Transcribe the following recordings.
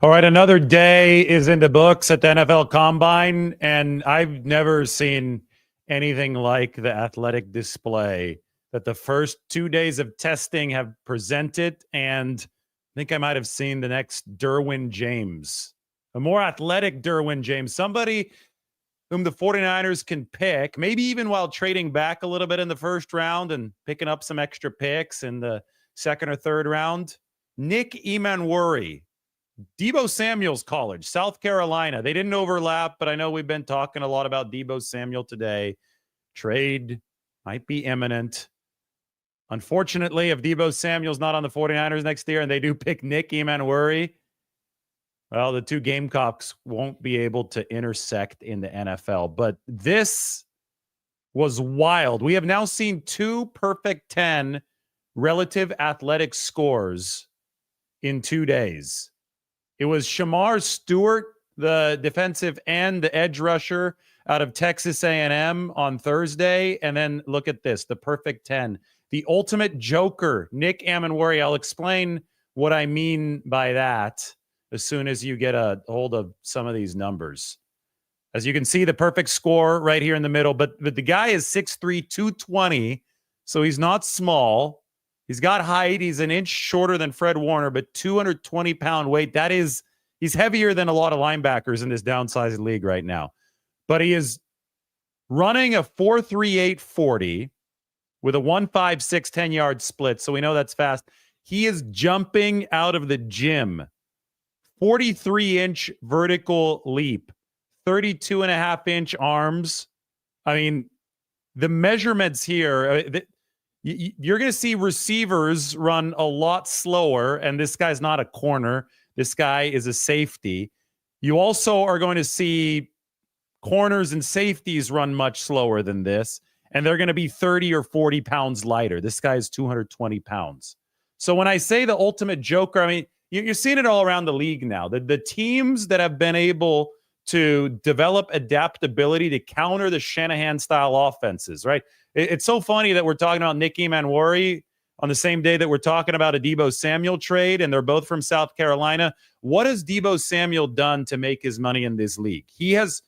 All right, another day is in the books at the NFL Combine, and I've never seen anything like the athletic display that the first 2 days of testing have presented. And I think I might have seen the next Derwin James, a more athletic Derwin James, somebody whom the 49ers can pick, maybe even while trading back a little bit in the first round and picking up some extra picks in the second or third round. Nick Emmanwori, Deebo Samuel's college, South Carolina. They didn't overlap, but I know we've been talking a lot about Deebo Samuel today. Trade might be imminent. Unfortunately, if Deebo Samuel's not on the 49ers next year and they do pick Nick Emmanwori, well, the two Gamecocks won't be able to intersect in the NFL. But this was wild. We have now seen two perfect 10 relative athletic scores in 2 days. It was Shamar Stewart, the defensive end, the edge rusher out of Texas A&M on Thursday. And then look at this, the perfect 10. The ultimate joker, Nick Emmanwori. I'll explain what I mean by that as soon as you get a hold of some of these numbers. As you can see, the perfect score right here in the middle. But the guy is 6'3", 220, so he's not small. He's got height. He's an inch shorter than Fred Warner, but 220-pound weight. He's heavier than a lot of linebackers in this downsized league right now. But he is running a 4.38 40 with a 1.56 10-yard split, so we know that's fast. He is jumping out of the gym. 43-inch vertical leap, 32.5-inch arms. I mean, the measurements here, you're going to see receivers run a lot slower, and this guy's not a corner. This guy is a safety. You also are going to see corners and safeties run much slower than this, and they're going to be 30 or 40 pounds lighter. This guy is 220 pounds. So when I say the ultimate joker, I mean, you're seeing it all around the league now. The teams that have been able to develop adaptability to counter the Shanahan-style offenses, right? It's so funny that we're talking about Nick Emmanwori on the same day that we're talking about a Deebo Samuel trade, and they're both from South Carolina. What has Deebo Samuel done to make his money in this league? He has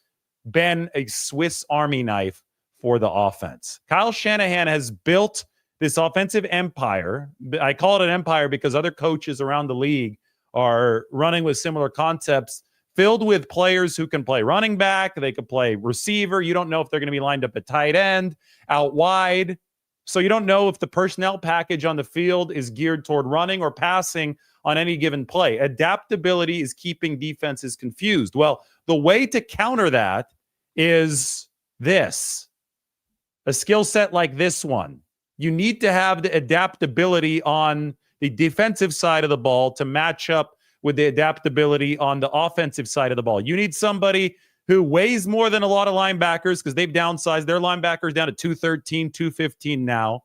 been a Swiss Army knife for the offense. Kyle Shanahan has built this offensive empire. I call it an empire because other coaches around the league are running with similar concepts, filled with players who can play running back. They could play receiver. You don't know if they're going to be lined up at tight end, out wide. So you don't know if the personnel package on the field is geared toward running or passing on any given play. Adaptability is keeping defenses confused. Well, the way to counter that is this. A skill set like this one. You need to have the adaptability on the defensive side of the ball to match up with the adaptability on the offensive side of the ball. You need somebody who weighs more than a lot of linebackers because they've downsized their linebackers down to 213, 215 now,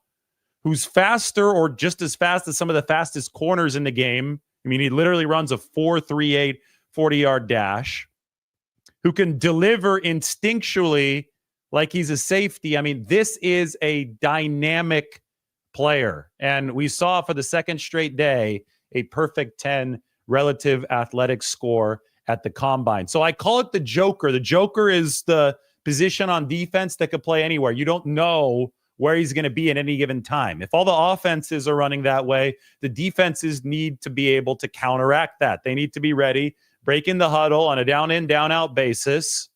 who's faster or just as fast as some of the fastest corners in the game. I mean, he literally runs a 4.38 40-yard dash, who can deliver instinctually like he's a safety. I mean, this is a dynamic player. And we saw for the second straight day a perfect 10 relative athletic score at the Combine. So I call it the joker. The joker is the position on defense that could play anywhere. You don't know where he's going to be at any given time. If all the offenses are running that way, the defenses need to be able to counteract that. They need to be ready, break in the huddle on a down-in, down-out basis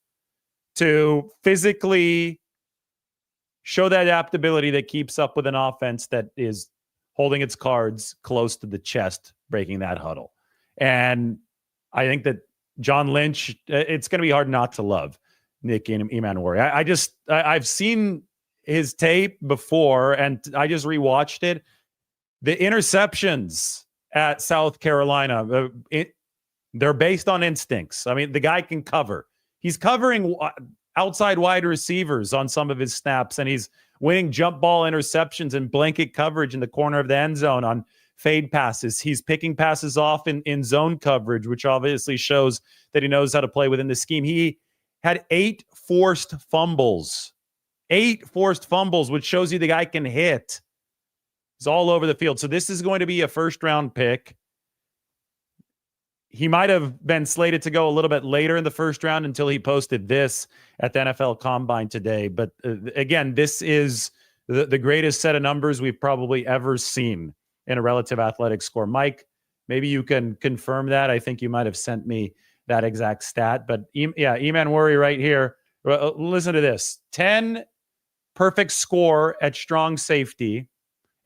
to physically show that adaptability that keeps up with an offense that is holding its cards close to the chest, breaking that huddle. And I think that John Lynch, it's going to be hard not to love Nick Emmanwori. I've seen his tape before, and I just rewatched it. The interceptions at South Carolina, they're based on instincts. I mean, the guy can cover. He's covering outside wide receivers on some of his snaps, and he's winning jump ball interceptions and blanket coverage in the corner of the end zone on fade passes. He's picking passes off in zone coverage, which obviously shows that he knows how to play within the scheme. He had 8 forced fumbles, which shows you the guy can hit. He's all over the field. So this is going to be a first-round pick. he might have been slated to go a little bit later in the first round until he posted this at the NFL Combine today. But again, this is the greatest set of numbers we've probably ever seen in a relative athletic score. Mike, maybe you can confirm that. I think you might have sent me that exact stat. But Emmanwori right here. Listen to this. 10 perfect score at strong safety.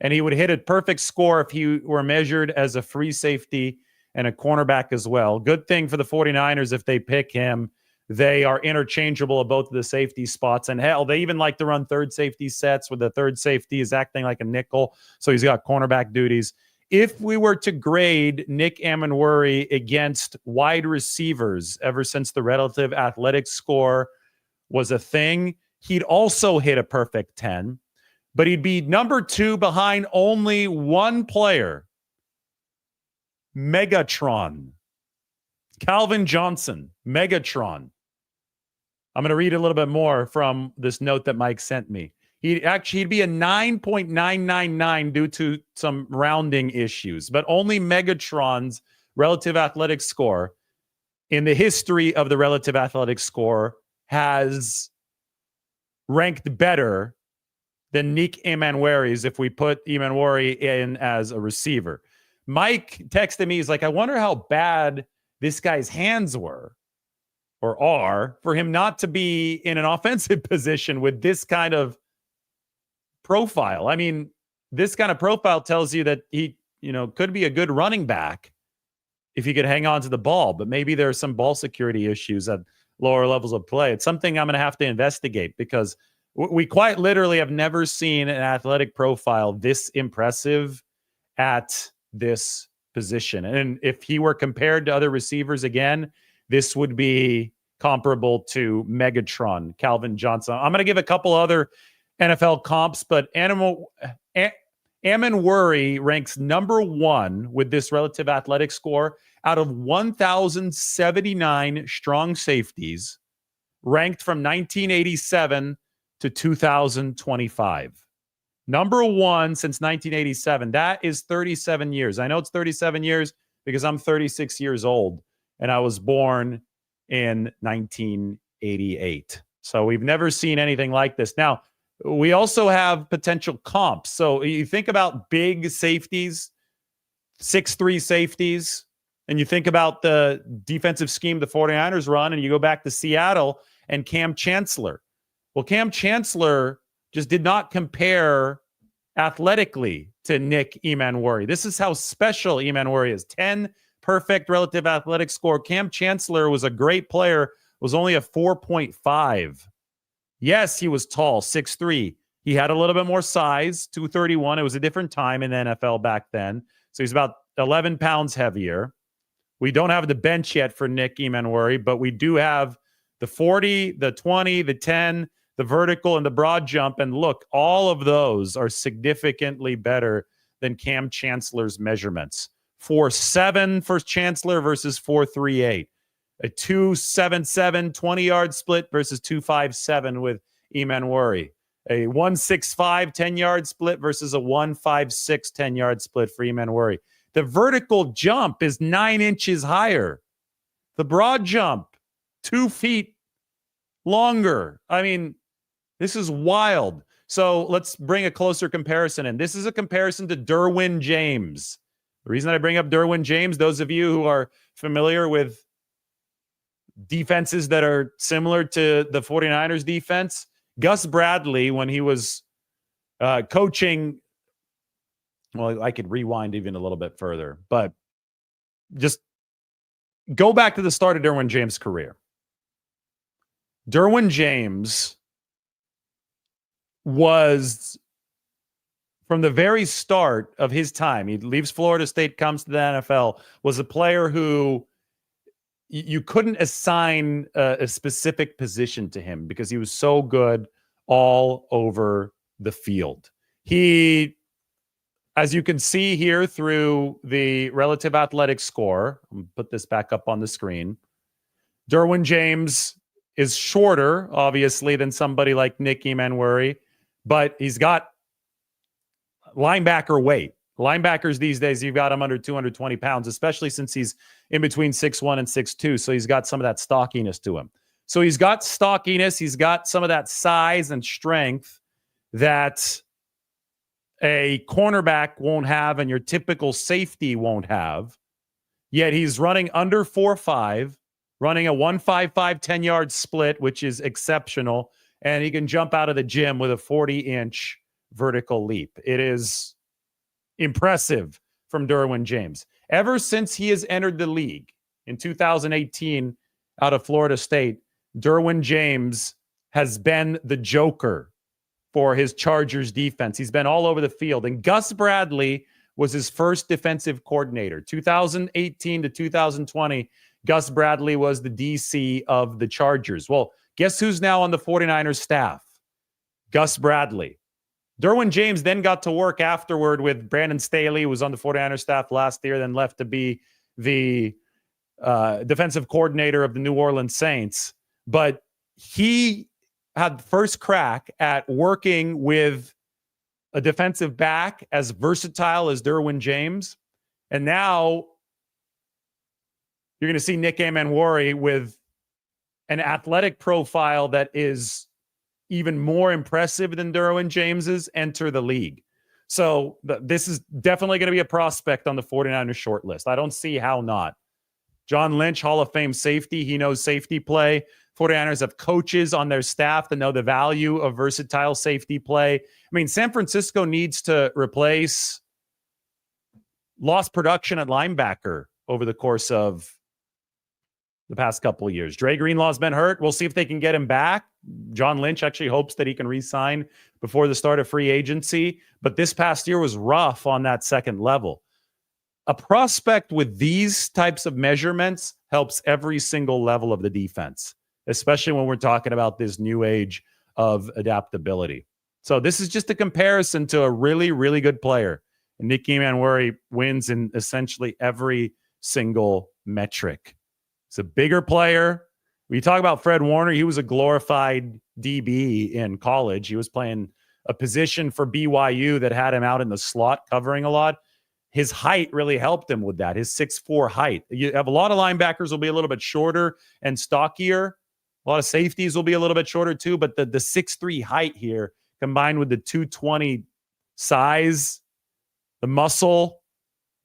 And he would hit a perfect score if he were measured as a free safety and a cornerback as well. Good thing for the 49ers if they pick him. They are interchangeable at both of the safety spots. And hell, they even like to run third safety sets where the third safety is acting like a nickel. So he's got cornerback duties. If we were to grade Nick Emmanwori against wide receivers ever since the relative athletic score was a thing, he'd also hit a perfect 10. But he'd be number 2 behind only one player, Megatron. Calvin Johnson, Megatron. I'm going to read a little bit more from this note that Mike sent me. He'd be a 9.999 due to some rounding issues, but only Megatron's relative athletic score in the history of the relative athletic score has ranked better than Nick Emmanwori's if we put Emmanwori in as a receiver. Mike texted me, he's like, I wonder how bad this guy's hands were or are for him not to be in an offensive position with this kind of profile. I mean, this kind of profile tells you that he, could be a good running back if he could hang on to the ball, but maybe there are some ball security issues at lower levels of play. It's something I'm going to have to investigate because we quite literally have never seen an athletic profile this impressive at this position. And if he were compared to other receivers again, this would be comparable to Megatron, Calvin Johnson. I'm going to give a couple other NFL comps, but Emmanwori ranks number 1 with this relative athletic score out of 1,079 strong safeties ranked from 1987 to 2025. Number 1 since 1987. That is 37 years. I know it's 37 years because I'm 36 years old and I was born in 1988. So we've never seen anything like this. Now, we also have potential comps. So you think about big safeties, 6'3" safeties, and you think about the defensive scheme the 49ers run, and you go back to Seattle and Cam Chancellor. Well, Cam Chancellor just did not compare athletically to Nick Emmanwori. This is how special Emmanwori is. 10 perfect relative athletic score. Cam Chancellor was a great player, was only a 4.5. Yes, he was tall, 6'3". He had a little bit more size, 231. It was a different time in the NFL back then. So he's about 11 pounds heavier. We don't have the bench yet for Nick Emmanwori, but we do have the 40, the 20, the 10, the vertical, and the broad jump. And look, all of those are significantly better than Cam Chancellor's measurements. 4.7 for Chancellor versus 4.38. A 2.77 20-yard split versus 2.57 with Emmanwori. A 1.65 10-yard split versus a 1.56 10-yard split for Emmanwori. The vertical jump is 9 inches higher. The broad jump, 2 feet longer. I mean, this is wild. So let's bring a closer comparison in. This is a comparison to Derwin James. The reason I bring up Derwin James, those of you who are familiar with defenses that are similar to the 49ers defense, Gus Bradley, when he was coaching, well, I could rewind even a little bit further, but just go back to the start of Derwin James' career. Derwin James was, from the very start of his time, he leaves Florida State, comes to the NFL, was a player who you couldn't assign a specific position to him because he was so good all over the field. He, as you can see here through the relative athletic score, I'll put this back up on the screen. Derwin James is shorter, obviously, than somebody like Nick Emmanwori, but he's got linebacker weight. Linebackers these days, you've got him under 220 pounds, especially since he's in between 6'1" and 6'2". So he's got some of that stockiness to him. So he's got stockiness. He's got some of that size and strength that a cornerback won't have and your typical safety won't have. Yet he's running under 4.5, running a 1.55 10-yard split, which is exceptional. And he can jump out of the gym with a 40-inch vertical leap. It is impressive from Derwin James. Ever since he has entered the league in 2018 out of Florida State, Derwin James has been the joker for his Chargers defense. He's been all over the field. And Gus Bradley was his first defensive coordinator. 2018 to 2020, Gus Bradley was the DC of the Chargers. Well, guess who's now on the 49ers staff? Gus Bradley. Derwin James then got to work afterward with Brandon Staley, who was on the 49ers staff last year, then left to be the defensive coordinator of the New Orleans Saints. But he had first crack at working with a defensive back as versatile as Derwin James. And now you're going to see Nick Emmanwori with an athletic profile that is even more impressive than Derwin James's enter the league. So this is definitely going to be a prospect on the 49ers short list. I don't see how not. John Lynch, Hall of Fame safety. He knows safety play. 49ers have coaches on their staff that know the value of versatile safety play. I mean, San Francisco needs to replace lost production at linebacker over the course of the past couple of years. Dre Greenlaw's been hurt. We'll see if they can get him back. John Lynch actually hopes that he can re-sign before the start of free agency. But this past year was rough on that second level. A prospect with these types of measurements helps every single level of the defense, especially when we're talking about this new age of adaptability. So this is just a comparison to a really, really good player. And Nick Emmanwori wins in essentially every single metric. He's a bigger player. When you talk about Fred Warner, he was a glorified DB in college. He was playing a position for BYU that had him out in the slot covering a lot. His height really helped him with that, his 6'4" height. You have a lot of linebackers will be a little bit shorter and stockier. A lot of safeties will be a little bit shorter too, but the 6'3" height here combined with the 220 size, the muscle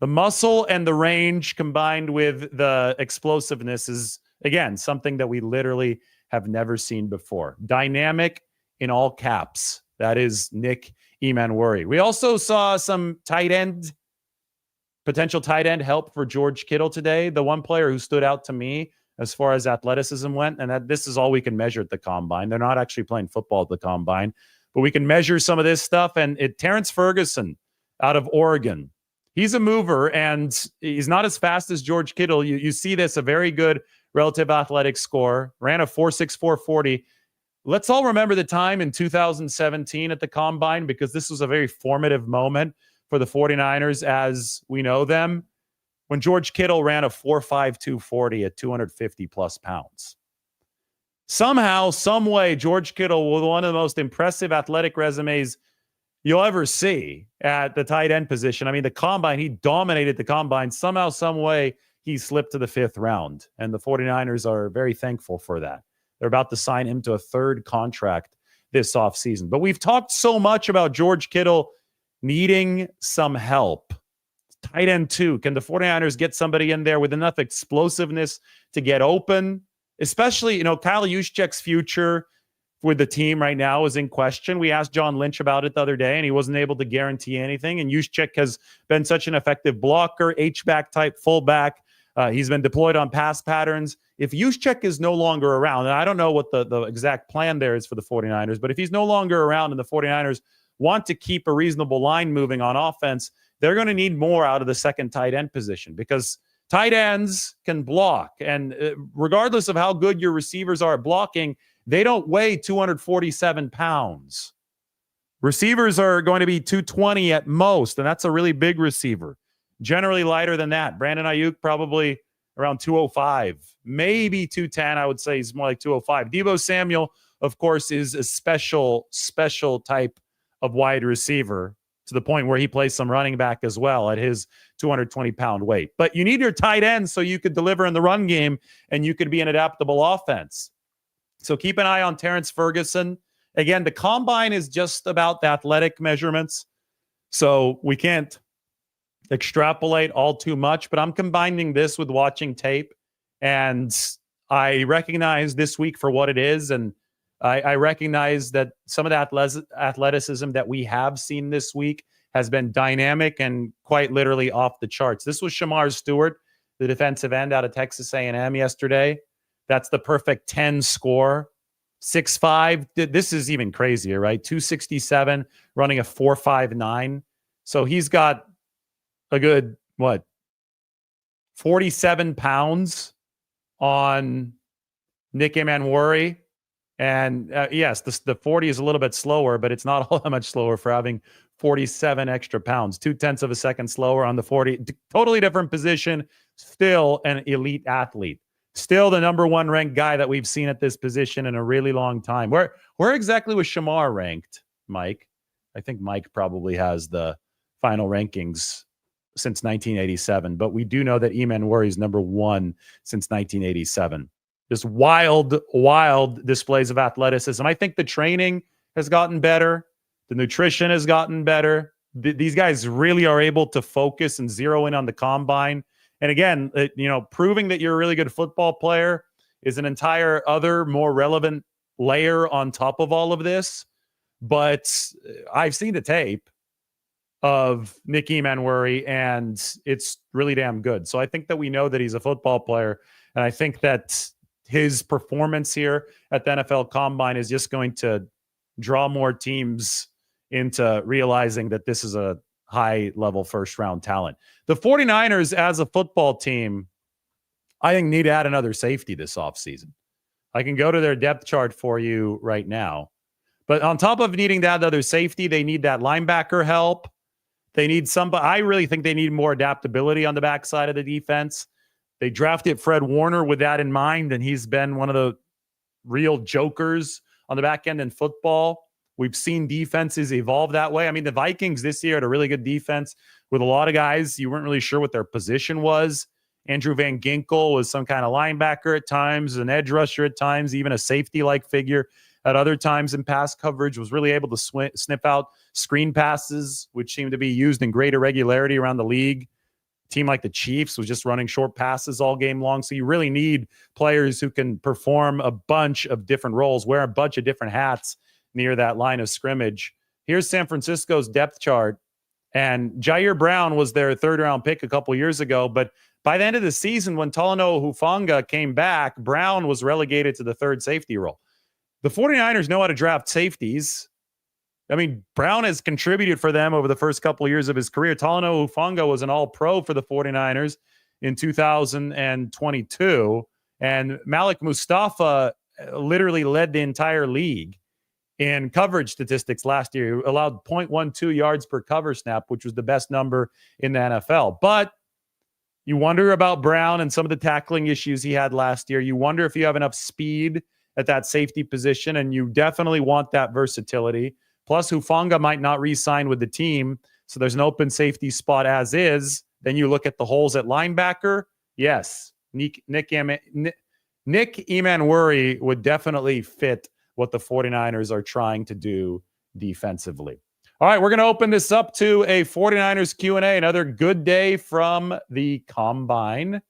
and the range combined with the explosiveness is, again, something that we literally have never seen before. Dynamic in all caps. That is Nick Emmanwori. We also saw some potential tight end help for George Kittle today. The one player who stood out to me as far as athleticism went, and this is all we can measure at the combine. They're not actually playing football at the combine, but we can measure some of this stuff. And Terrence Ferguson out of Oregon, he's a mover, and he's not as fast as George Kittle. You see this, a very good relative athletic score, ran a 4.64 40. Let's all remember the time in 2017 at the combine, because this was a very formative moment for the 49ers as we know them, when George Kittle ran a 4.52 40 at 250 plus pounds. Somehow, some way, George Kittle, with one of the most impressive athletic resumes you'll ever see at the tight end position. I mean, the combine, he dominated the combine. Somehow, some way, he slipped to the 5th round. And the 49ers are very thankful for that. They're about to sign him to a 3rd contract this offseason. But we've talked so much about George Kittle needing some help. Tight end 2. Can the 49ers get somebody in there with enough explosiveness to get open? Especially, Kyle Juszczyk's future with the team right now is in question. We asked John Lynch about it the other day, and he wasn't able to guarantee anything. And Juszczyk has been such an effective blocker, H-back type fullback. He's been deployed on pass patterns. If Juszczyk is no longer around, and I don't know what the exact plan there is for the 49ers, but if he's no longer around and the 49ers want to keep a reasonable line moving on offense, they're going to need more out of the second tight end position, because tight ends can block. And regardless of how good your receivers are at blocking, they don't weigh 247 pounds. Receivers are going to be 220 at most, and that's a really big receiver. Generally lighter than that. Brandon Ayuk probably around 205, maybe 210. I would say he's more like 205. Deebo Samuel, of course, is a special type of wide receiver. to the point where he plays some running back as well at his 220-pound weight. But you need your tight end so you could deliver in the run game and you could be an adaptable offense. So keep an eye on Terrence Ferguson. Again, the combine is just about the athletic measurements, so we can't extrapolate all too much, but I'm combining this with watching tape, and I recognize this week for what it is, and I recognize that some of the athleticism that we have seen this week has been dynamic and quite literally off the charts. This was Shamar Stewart, the defensive end out of Texas A&M yesterday. That's the perfect 10 score. 6'5". This is even crazier, right? 267, running a 4.59. So he's got a good, 47 pounds on Nick Emmanwori. And yes, the 40 is a little bit slower, but it's not all that much slower for having 47 extra pounds. 0.2 of a second slower on the 40. Totally different position. Still an elite athlete. Still the number one ranked guy that we've seen at this position in a really long time. Where exactly was Shamar ranked, Mike? I think Mike probably has the final rankings since 1987, but we do know that Emmanwori is number one since 1987. Just wild displays of athleticism. I think the training has gotten better. The nutrition has gotten better. These guys really are able to focus and zero in on the combine. And again, proving that you're a really good football player is an entire other, more relevant layer on top of all of this. But I've seen the tape of Nick Emmanwori, and it's really damn good. So I think that we know that he's a football player, and I think that his performance here at the NFL Combine is just going to draw more teams into realizing that this is a high-level first-round talent. The 49ers, as a football team, I think need to add another safety this offseason. I can go to their depth chart for you right now. But on top of needing to add another safety, they need that linebacker help. They need somebody. I really think they need more adaptability on the backside of the defense. They drafted Fred Warner with that in mind, and he's been one of the real jokers on the back end in football. We've seen defenses evolve that way. I mean, the Vikings this year had a really good defense with a lot of guys. You weren't really sure what their position was. Andrew Van Ginkel was some kind of linebacker at times, an edge rusher at times, even a safety-like figure at other times in pass coverage, was really able to sniff out screen passes, which seemed to be used in greater regularity around the league. A team like the Chiefs was just running short passes all game long. So you really need players who can perform a bunch of different roles, wear a bunch of different hats near that line of scrimmage. Here's San Francisco's depth chart. And Jair Brown was their third-round pick a couple years ago. But by the end of the season, when Talanoa Hufanga came back, Brown was relegated to the third safety role. The 49ers know how to draft safeties. I mean, Brown has contributed for them over the first couple of years of his career. Talanoa Hufanga was an all-pro for the 49ers in 2022. And Malik Mustafa literally led the entire league in coverage statistics last year. He allowed 0.12 yards per cover snap, which was the best number in the NFL. But you wonder about Brown and some of the tackling issues he had last year. You wonder if you have enough speed at that safety position, and you definitely want that versatility. Plus, Hufanga might not re-sign with the team, so there's an open safety spot as is. Then you look at the holes at linebacker. Yes, Nick Emmanwori would definitely fit what the 49ers are trying to do defensively. All right, we're going to open this up to a 49ers Q&A, another good day from the Combine.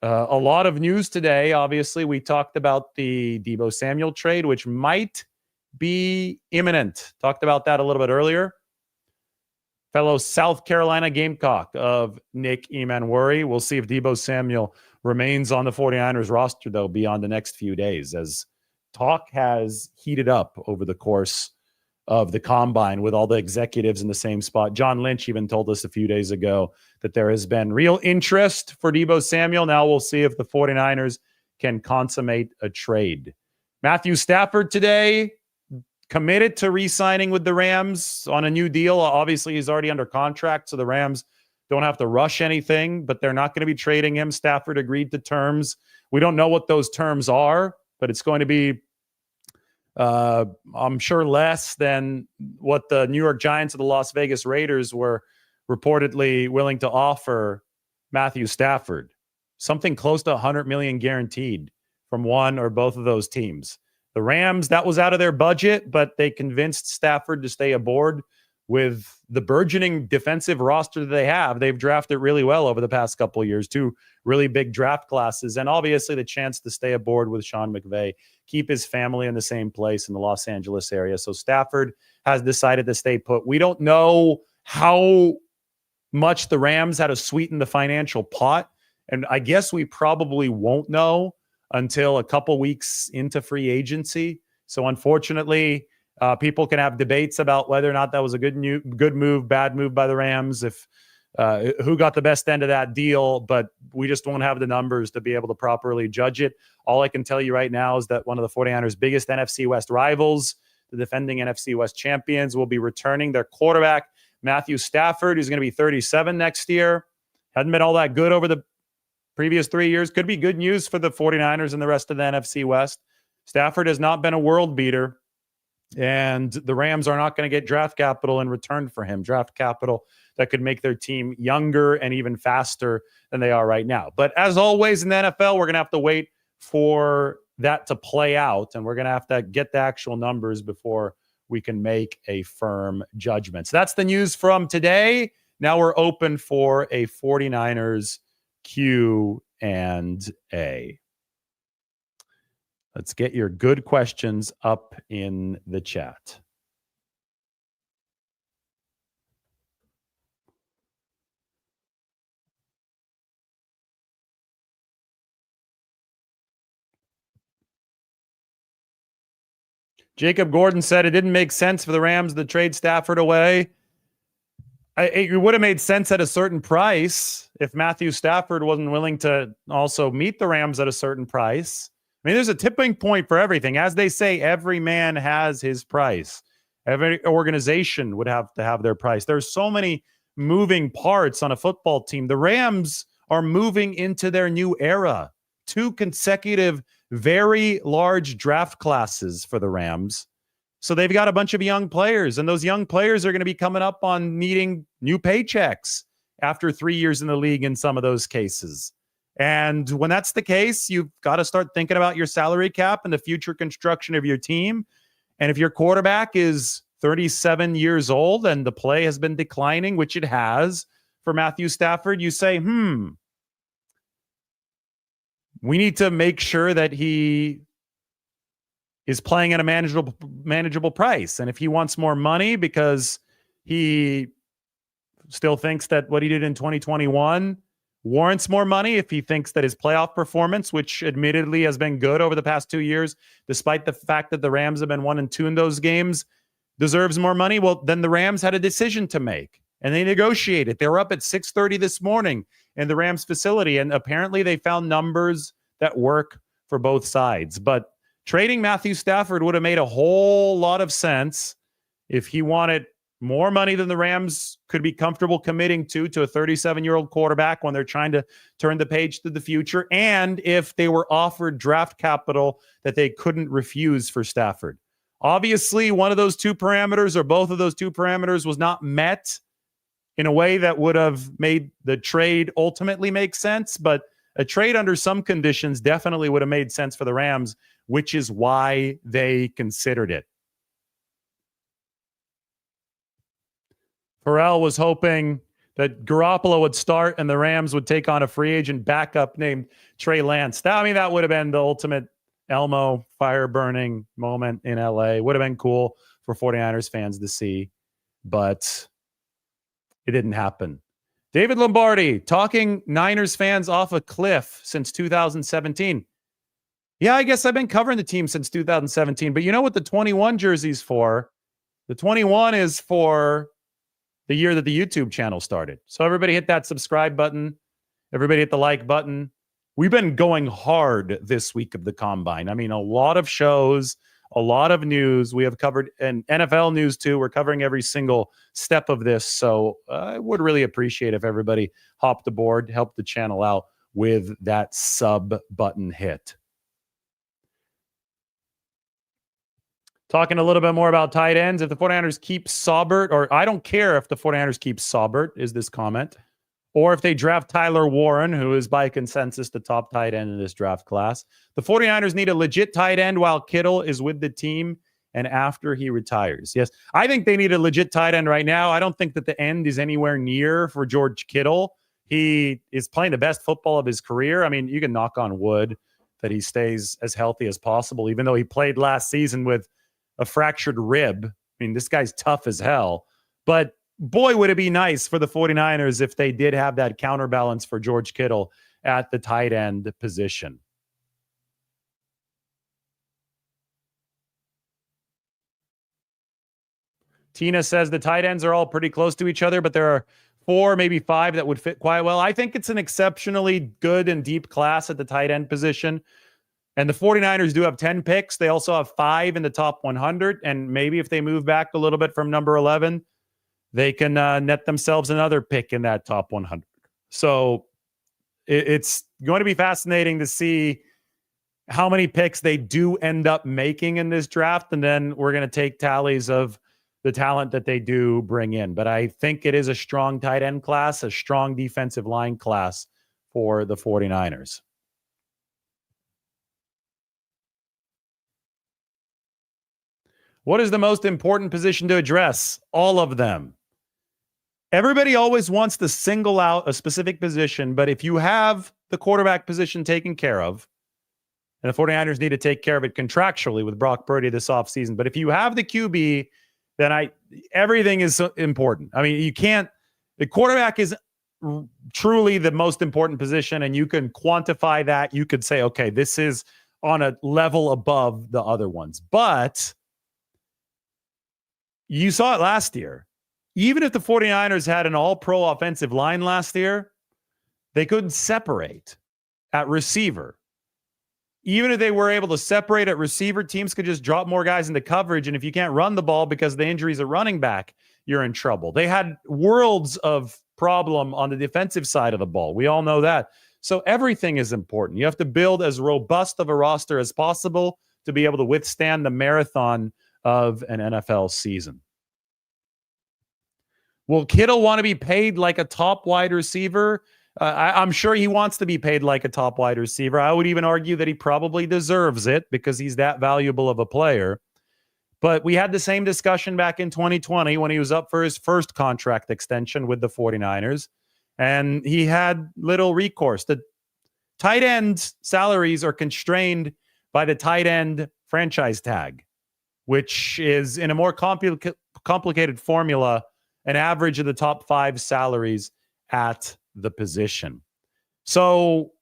A lot of news today. Obviously, we talked about the Deebo Samuel trade, which might be imminent. Talked about that a little bit earlier. Fellow South Carolina Gamecock of Nick Emmanwori. We'll see if Deebo Samuel remains on the 49ers roster, though, beyond the next few days, as talk has heated up over the course of the Combine with all the executives in the same spot. John Lynch even told us a few days ago that there has been real interest for Deebo Samuel. Now we'll see if the 49ers can consummate a trade. Matthew Stafford today committed to re-signing with the Rams on a new deal. Obviously, he's already under contract, so the Rams don't have to rush anything, but they're not going to be trading him. Stafford agreed to terms. We don't know what those terms are, but it's going to be I'm sure less than what the New York Giants or the Las Vegas Raiders were reportedly willing to offer Matthew Stafford. Something close to $100 million guaranteed from one or both of those teams. The Rams, that was out of their budget, but they convinced Stafford to stay aboard with the burgeoning defensive roster that they have. They've drafted really well over the past couple of years, two really big draft classes, and obviously the chance to stay aboard with Sean McVay, keep his family in the same place in the Los Angeles area. So Stafford has decided to stay put. We don't know how much the Rams had to sweeten the financial pot, and I guess we probably won't know until a couple weeks into free agency. So unfortunately, people can have debates about whether or not that was a good move, bad move by the Rams, if who got the best end of that deal, but we just won't have the numbers to be able to properly judge it. All I can tell you right now is that one of the 49ers' biggest NFC West rivals, the defending NFC West champions, will be returning their quarterback, Matthew Stafford, who's going to be 37 next year. Hadn't been all that good over the previous 3 years. Could be good news for the 49ers and the rest of the NFC West. Stafford has not been a world beater, and the Rams are not going to get draft capital in return for him, draft capital that could make their team younger and even faster than they are right now. But as always in the NFL, we're going to have to wait for that to play out, and we're going to have to get the actual numbers before we can make a firm judgment. So that's the news from today. Now we're open for a 49ers Q&A. Let's get your good questions up in the chat. Jacob Gordon said it didn't make sense for the Rams to trade Stafford away. It would have made sense at a certain price if Matthew Stafford wasn't willing to also meet the Rams at a certain price. I mean, there's a tipping point for everything. As they say, every man has his price. Every organization would have to have their price. There's so many moving parts on a football team. The Rams are moving into their new era. 2 consecutive, very large draft classes for the Rams. So they've got a bunch of young players, and those young players are going to be coming up on needing new paychecks after 3 years in the league in some of those cases. And when that's the case, you've got to start thinking about your salary cap and the future construction of your team. And if your quarterback is 37 years old and the play has been declining, which it has for Matthew Stafford, you say, we need to make sure that he is playing at a manageable price. And if he wants more money because he still thinks that what he did in 2021 warrants more money, if he thinks that his playoff performance, which admittedly has been good over the past 2 years, despite the fact that the Rams have been 1-2 in those games, deserves more money, well, then the Rams had a decision to make, and they negotiated. They were up at 6:30 this morning in the Rams facility, and apparently they found numbers that work for both sides. But trading Matthew Stafford would have made a whole lot of sense if he wanted more money than the Rams could be comfortable committing to a 37-year-old quarterback when they're trying to turn the page to the future, and if they were offered draft capital that they couldn't refuse for Stafford. Obviously, one of those 2 parameters or both of those 2 parameters was not met in a way that would have made the trade ultimately make sense, but a trade under some conditions definitely would have made sense for the Rams, which is why they considered it. Pharrell was hoping that Garoppolo would start and the Rams would take on a free agent backup named Trey Lance. That would have been the ultimate Elmo fire-burning moment in LA. Would have been cool for 49ers fans to see, but it didn't happen. David Lombardi, talking Niners fans off a cliff since 2017. Yeah, I guess I've been covering the team since 2017, but you know what the 21 jersey's for? The 21 is for the year that the YouTube channel started. So everybody hit that subscribe button. Everybody hit the like button. We've been going hard this week of the Combine. I mean, a lot of shows, a lot of news. We have covered and NFL news too. We're covering every single step of this. So I would really appreciate if everybody hopped aboard, helped the channel out with that sub button hit. Talking a little bit more about tight ends. If the 49ers keep Saubert, or I don't care if the 49ers keep Saubert, is this comment, or if they draft Tyler Warren, who is by consensus the top tight end in this draft class. The 49ers need a legit tight end while Kittle is with the team and after he retires. Yes, I think they need a legit tight end right now. I don't think that the end is anywhere near for George Kittle. He is playing the best football of his career. I mean, you can knock on wood that he stays as healthy as possible, even though he played last season with a fractured rib. I mean, this guy's tough as hell. But boy, would it be nice for the 49ers if they did have that counterbalance for George Kittle at the tight end position. Tina says the tight ends are all pretty close to each other, but there are 4, maybe 5 that would fit quite well. I think it's an exceptionally good and deep class at the tight end position. And the 49ers do have 10 picks. They also have 5 in the top 100. And maybe if they move back a little bit from number 11, they can net themselves another pick in that top 100. So it's going to be fascinating to see how many picks they do end up making in this draft. And then we're going to take tallies of the talent that they do bring in. But I think it is a strong tight end class, a strong defensive line class for the 49ers. What is the most important position to address? All of them. Everybody always wants to single out a specific position, but if you have the quarterback position taken care of, and the 49ers need to take care of it contractually with Brock Purdy this offseason, but if you have the QB, then everything is important. I mean, the quarterback is truly the most important position, and you can quantify that. You could say, okay, this is on a level above the other ones. But you saw it last year. Even if the 49ers had an all-pro offensive line last year, they couldn't separate at receiver. Even if they were able to separate at receiver, teams could just drop more guys into coverage. And if you can't run the ball because of the injuries at running back, you're in trouble. They had worlds of problem on the defensive side of the ball. We all know that. So everything is important. You have to build as robust of a roster as possible to be able to withstand the marathon of an NFL season. Will Kittle want to be paid like a top wide receiver? I'm sure he wants to be paid like a top wide receiver. I would even argue that he probably deserves it because he's that valuable of a player. But we had the same discussion back in 2020 when he was up for his first contract extension with the 49ers, and he had little recourse. The tight end salaries are constrained by the tight end franchise tag, which is in a more complicated formula, an average of the top 5 salaries at the position. So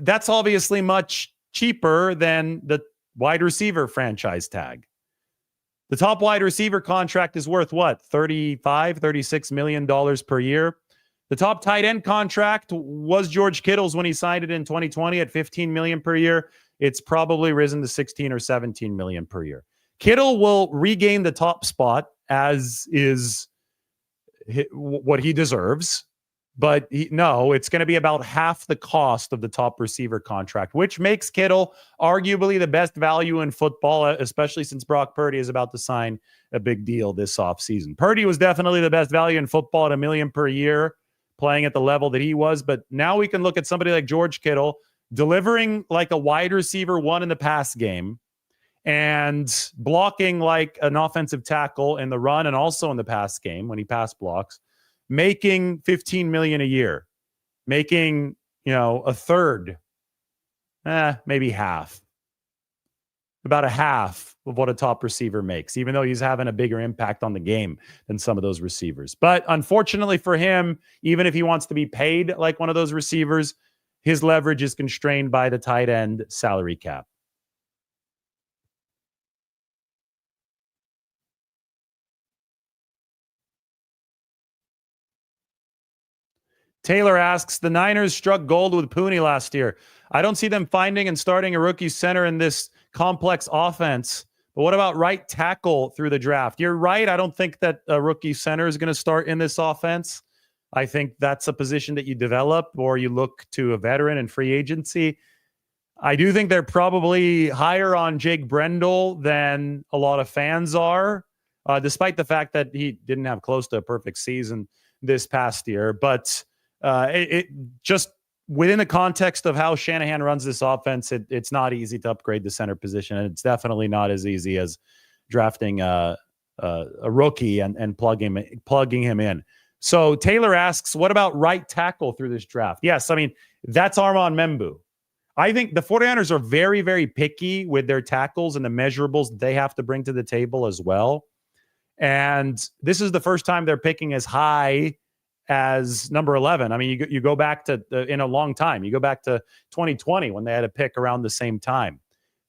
that's obviously much cheaper than the wide receiver franchise tag. The top wide receiver contract is worth what? $36 million per year. The top tight end contract was George Kittle's when he signed it in 2020 at $15 million per year. It's probably risen to $16 or $17 million per year. Kittle will regain the top spot, as is what he deserves. But it's going to be about half the cost of the top receiver contract, which makes Kittle arguably the best value in football, especially since Brock Purdy is about to sign a big deal this offseason. Purdy was definitely the best value in football at $1 million per year, playing at the level that he was. But now we can look at somebody like George Kittle delivering like a wide receiver 1 in the pass game and blocking like an offensive tackle in the run and also in the pass game when he pass blocks, making $15 million a year, making, a third, maybe half, about a half of what a top receiver makes, even though he's having a bigger impact on the game than some of those receivers. But unfortunately for him, even if he wants to be paid like one of those receivers, his leverage is constrained by the tight end salary cap. Taylor asks, the Niners struck gold with Purdy last year. I don't see them finding and starting a rookie center in this complex offense. But what about right tackle through the draft? You're right. I don't think that a rookie center is going to start in this offense. I think that's a position that you develop or you look to a veteran in free agency. I do think they're probably higher on Jake Brendel than a lot of fans are, despite the fact that he didn't have close to a perfect season this past year. But it just within the context of how Shanahan runs this offense, it's not easy to upgrade the center position, and it's definitely not as easy as drafting a rookie and plugging him in. So Taylor asks, what about right tackle through this draft? Yes, I mean, that's Armand Membu. I think the 49ers are very, very picky with their tackles and the measurables they have to bring to the table as well. And this is the first time they're picking as high as number 11. I mean, you go back to in a long time. You go back to 2020 when they had a pick around the same time.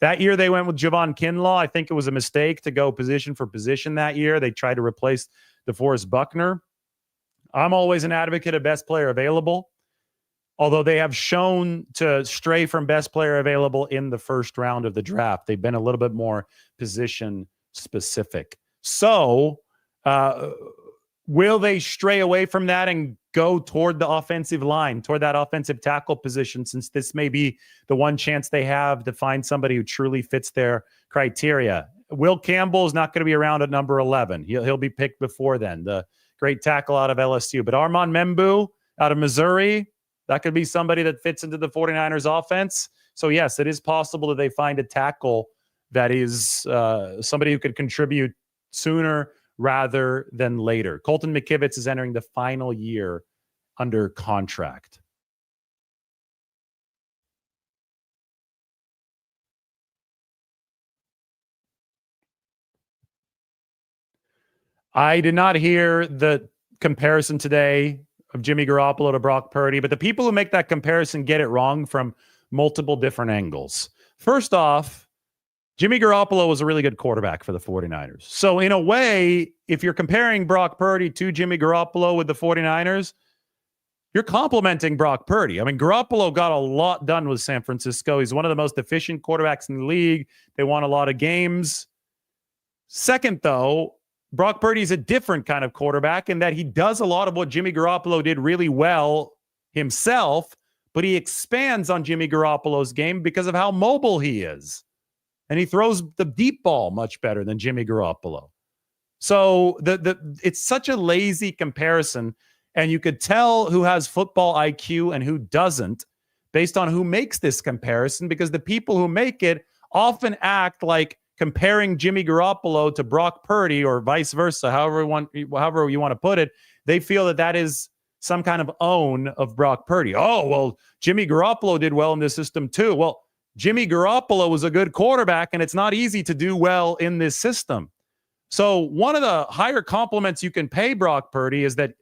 That year they went with Javon Kinlaw. I think it was a mistake to go position for position that year. They tried to replace DeForest Buckner. I'm always an advocate of best player available, although they have shown to stray from best player available in the first round of the draft. They've been a little bit more position specific. So will they stray away from that and go toward the offensive line, toward that offensive tackle position, since this may be the one chance they have to find somebody who truly fits their criteria? Will Campbell is not going to be around at number 11. He'll be picked before then, the great tackle out of LSU. But Armand Membu out of Missouri, that could be somebody that fits into the 49ers offense. So, yes, it is possible that they find a tackle that is somebody who could contribute sooner rather than later. Colton McKivitz is entering the final year under contract. I did not hear the comparison today of Jimmy Garoppolo to Brock Purdy, but the people who make that comparison get it wrong from multiple different angles. First off, Jimmy Garoppolo was a really good quarterback for the 49ers. So in a way, if you're comparing Brock Purdy to Jimmy Garoppolo with the 49ers, you're complimenting Brock Purdy. I mean, Garoppolo got a lot done with San Francisco. He's one of the most efficient quarterbacks in the league. They won a lot of games. Second, though, Brock Purdy's a different kind of quarterback in that he does a lot of what Jimmy Garoppolo did really well himself, but he expands on Jimmy Garoppolo's game because of how mobile he is. And he throws the deep ball much better than Jimmy Garoppolo. So it's such a lazy comparison, and you could tell who has football IQ and who doesn't based on who makes this comparison, because the people who make it often act like comparing Jimmy Garoppolo to Brock Purdy or vice versa, however you want to put it. They feel that is some kind of own of Brock Purdy. Oh, well, Jimmy Garoppolo did well in this system too. Well, Jimmy Garoppolo was a good quarterback, and it's not easy to do well in this system. So one of the higher compliments you can pay Brock Purdy is that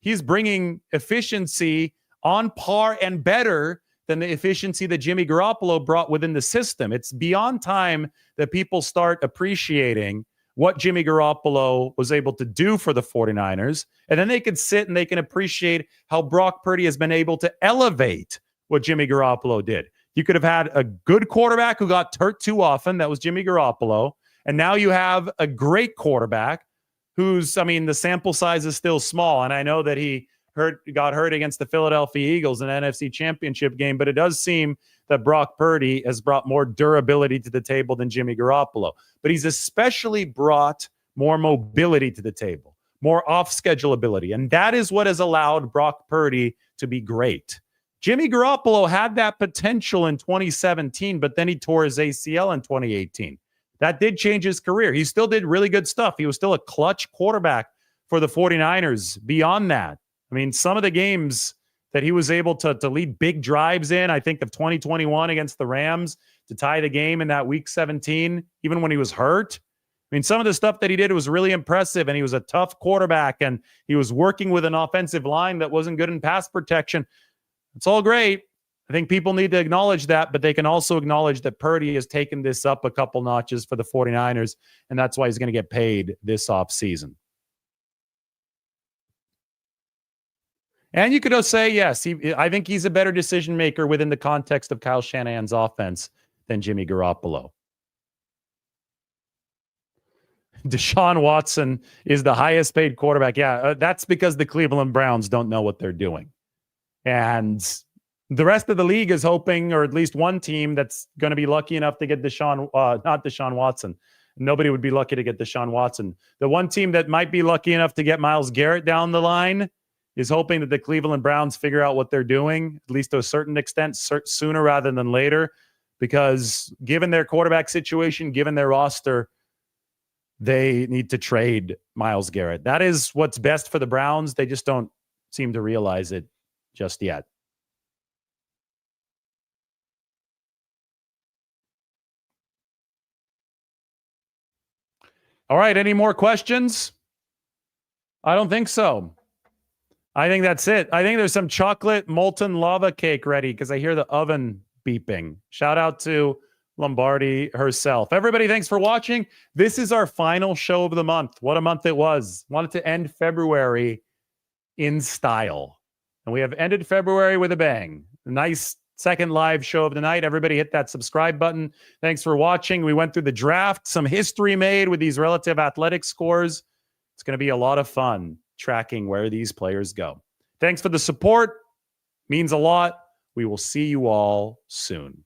he's bringing efficiency on par and better than the efficiency that Jimmy Garoppolo brought within the system. It's beyond time that people start appreciating what Jimmy Garoppolo was able to do for the 49ers, and then they can sit and they can appreciate how Brock Purdy has been able to elevate what Jimmy Garoppolo did. You could have had a good quarterback who got hurt too often. That was Jimmy Garoppolo. And now you have a great quarterback who's, I mean, the sample size is still small. And I know that he got hurt against the Philadelphia Eagles in an NFC Championship game, but it does seem that Brock Purdy has brought more durability to the table than Jimmy Garoppolo. But he's especially brought more mobility to the table, more off-schedule ability. And that is what has allowed Brock Purdy to be great. Jimmy Garoppolo had that potential in 2017, but then he tore his ACL in 2018. That did change his career. He still did really good stuff. He was still a clutch quarterback for the 49ers beyond that. I mean, some of the games that he was able to lead big drives in, I think of 2021 against the Rams to tie the game in that week 17, even when he was hurt. I mean, some of the stuff that he did was really impressive, and he was a tough quarterback, and he was working with an offensive line that wasn't good in pass protection. It's all great. I think people need to acknowledge that, but they can also acknowledge that Purdy has taken this up a couple notches for the 49ers, and that's why he's going to get paid this offseason. And you could say, yes, I think he's a better decision maker within the context of Kyle Shanahan's offense than Jimmy Garoppolo. Deshaun Watson is the highest paid quarterback. Yeah, that's because the Cleveland Browns don't know what they're doing. And The rest of the league is hoping, or at least one team that's going to be lucky enough to get not Deshaun Watson. Nobody would be lucky to get Deshaun Watson. The one team that might be lucky enough to get Myles Garrett down the line is hoping that the Cleveland Browns figure out what they're doing, at least to a certain extent, sooner rather than later, because given their quarterback situation, given their roster, they need to trade Myles Garrett. That is what's best for the Browns. They just don't seem to realize it just yet. All right, any more questions? I don't think so. I think that's it. I think there's some chocolate molten lava cake ready because I hear the oven beeping. Shout out to Lombardi herself. Everybody, thanks for watching. This is our final show of the month. What a month it was. Wanted to end February in style. And we have ended February with a bang. A nice second live show of the night. Everybody hit that subscribe button. Thanks for watching. We went through the draft, some history made with these relative athletic scores. It's going to be a lot of fun tracking where these players go. Thanks for the support. Means a lot. We will see you all soon.